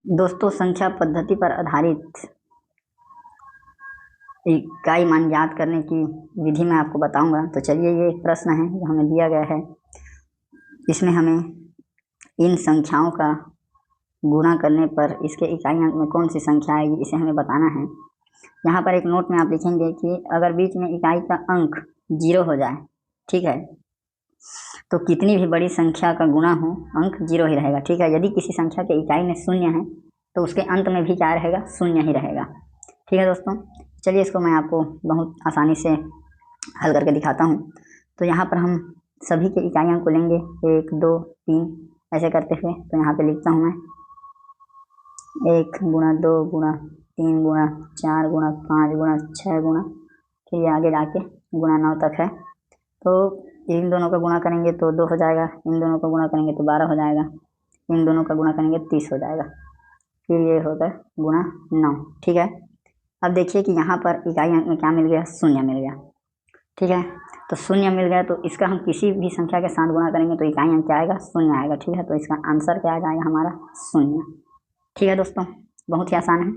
दोस्तों, संख्या पद्धति पर आधारित इकाई मान ज्ञात करने की विधि मैं आपको बताऊंगा। तो चलिए, ये एक प्रश्न है जो हमें दिया गया है। इसमें हमें इन संख्याओं का गुणा करने पर इसके इकाई अंक में कौन सी संख्या आएगी, इसे हमें बताना है। यहाँ पर एक नोट में आप लिखेंगे कि अगर बीच में इकाई का अंक 0 हो जाए, ठीक है, तो कितनी भी बड़ी संख्या का गुणा हो, अंक 0 ही रहेगा। ठीक है, यदि किसी संख्या के इकाई में 0 है तो उसके अंत में भी क्या रहेगा, 0 ही रहेगा। ठीक है दोस्तों, चलिए इसको मैं आपको बहुत आसानी से हल करके दिखाता हूँ। तो यहाँ पर हम सभी के इकाई अंक को लेंगे, 1 2 3 ऐसे करते हुए। तो यहाँ पे लिखता हूँ मैं 1 गुणा 2 गुणा 3 गुणा 4 गुणा 5 गुणा 6 गुणा, फिर ये आगे जाके गुणा 9 तक है। तो इन दोनों का गुणा करेंगे तो 2 हो जाएगा, इन दोनों का गुणा करेंगे तो 12 हो जाएगा, इन दोनों का गुणा करेंगे 30 हो जाएगा, फिर ये होगा गुणा 9। ठीक है, अब देखिए कि यहाँ पर इकाई अंक में क्या मिल गया, 0 मिल गया। ठीक है, तो 0 मिल गया तो इसका हम किसी भी संख्या के साथ गुणा करेंगे तो इकाई अंक क्या आएगा, 0 आएगा। ठीक है, तो इसका आंसर क्या आ जाएगा हमारा, 0। ठीक है दोस्तों, बहुत ही आसान है।